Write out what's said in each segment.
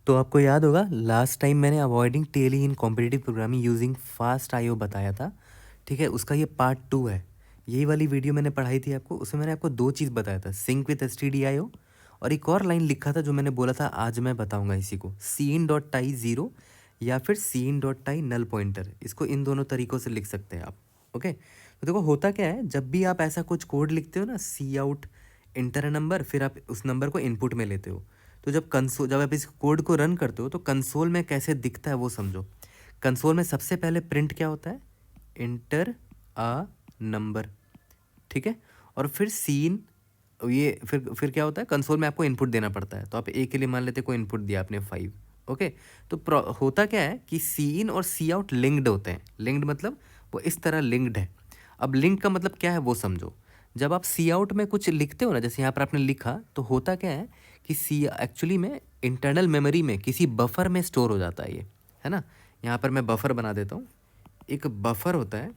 तो आपको याद होगा लास्ट टाइम मैंने avoiding TLE in competitive programming using fast IO बताया था। ठीक है, उसका ये पार्ट 2 है। यही वाली वीडियो मैंने पढ़ाई थी आपको, उसमें मैंने आपको दो चीज़ बताया था, सिंक विथ stdio और एक और लाइन लिखा था जो मैंने बोला था आज मैं बताऊंगा इसी को, cin.tai 0 या फिर cin.tai नल पॉइंटर। इसको इन दोनों तरीक़ों से लिख सकते हैं आप। ओके, तो देखो होता क्या है, जब भी आप ऐसा कुछ कोड लिखते हो ना, सी आउट इंटर अ नंबर, फिर आप उस नंबर को इनपुट में लेते हो, तो जब आप इस कोड को रन करते हो तो कंसोल में कैसे दिखता है वो समझो। कंसोल में सबसे पहले प्रिंट क्या होता है, इंटर अ नंबर। ठीक है, और फिर सीन, ये फिर क्या होता है, कंसोल में आपको इनपुट देना पड़ता है। तो आप ए के लिए मान लेते कोई इनपुट दिया आपने 5। ओके, तो होता क्या है कि सी इन और सी आउट लिंक्ड होते हैं। लिंक्ड मतलब वो इस तरह लिंक्ड है। अब लिंक का मतलब क्या है वो समझो। जब आप सी आउट में कुछ लिखते हो ना, जैसे यहाँ पर आपने लिखा, तो होता क्या है कि सी एक्चुअली में इंटरनल मेमोरी में किसी बफर में स्टोर हो जाता है ये, है ना। यहाँ पर मैं बफर बना देता हूँ, एक बफर होता है,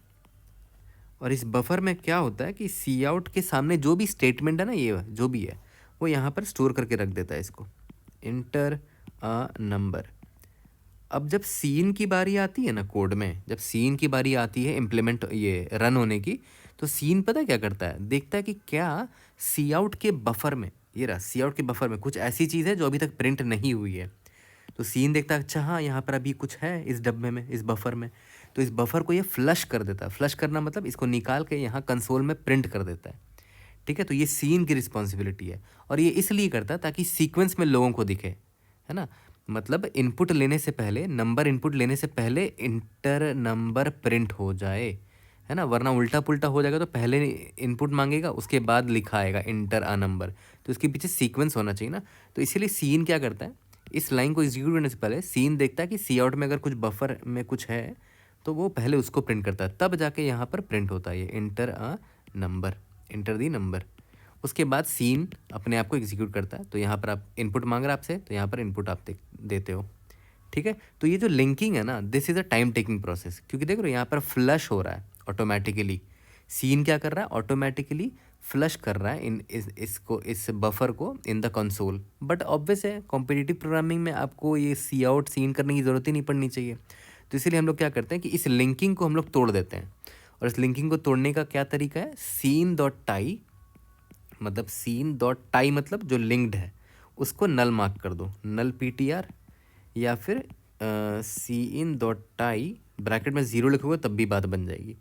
और इस बफर में क्या होता है कि सी आउट के सामने जो भी स्टेटमेंट है ना, ये जो भी है वो यहाँ पर स्टोर करके रख देता है इसको, इंटर अ नंबर। अब जब सीन की बारी आती है ना कोड में, जब सीन की बारी आती है इम्प्लीमेंट ये रन होने की, तो सीन पता है क्या करता है, देखता है कि क्या सी आउट के बफर में, ये रहा सी आउट के बफर में कुछ ऐसी चीज़ है जो अभी तक प्रिंट नहीं हुई है। तो सीन देखता है, अच्छा हाँ यहाँ पर अभी कुछ है इस डब्बे में, इस बफर में। तो इस बफर को ये फ्लश कर देता है। फ्लश करना मतलब इसको निकाल के यहाँ कंसोल में प्रिंट कर देता है। ठीक है, तो ये सीन की रिस्पॉन्सिबिलिटी है, और ये इसलिए करता है ताकि सीक्वेंस में लोगों को दिखे, है ना। मतलब इनपुट लेने से पहले, नंबर इनपुट लेने से पहले इंटर नंबर प्रिंट हो जाए, है ना, वरना उल्टा पुल्टा हो जाएगा। तो पहले इनपुट मांगेगा, उसके बाद लिखा आएगा इंटर अ नंबर, तो इसके पीछे सीक्वेंस होना चाहिए ना। तो इसीलिए सीन क्या करता है, इस लाइन को एग्जीक्यूट करने से पहले सीन देखता है कि सी आउट में अगर कुछ बफर में कुछ है, तो वो पहले उसको प्रिंट करता है, तब जाके यहाँ पर प्रिंट होता है ये inter a number, inter the number. उसके बाद सीन अपने आप को एग्जीक्यूट करता है। तो यहाँ पर आप इनपुट मांग रहा है आपसे, तो यहाँ पर इनपुट आप देते हो। ठीक है, तो ये जो लिंकिंग है ना, this is a time taking process, क्योंकि देख रहे हो यहाँ पर फ्लश हो रहा है ऑटोमेटिकली। सीन क्या कर रहा है, ऑटोमेटिकली फ्लश कर रहा है इस बफर को in the console. But obvious है, कॉम्पिटिटिव प्रोग्रामिंग में आपको ये सी आउट सीन करने की ज़रूरत ही नहीं पड़नी चाहिए। तो इसीलिए हम लोग क्या करते हैं कि इस लिंकिंग को हम लोग तोड़ देते हैं। और इस लिंकिंग को तोड़ने का क्या तरीका है, सीन डॉट टाई, मतलब सीन डॉट टाई मतलब जो लिंक्ड है उसको नल मार्क कर दो, नल PTR, या फिर सी इन डॉट टाई ब्रैकेट में 0 लिखोगे तब भी बात बन जाएगी।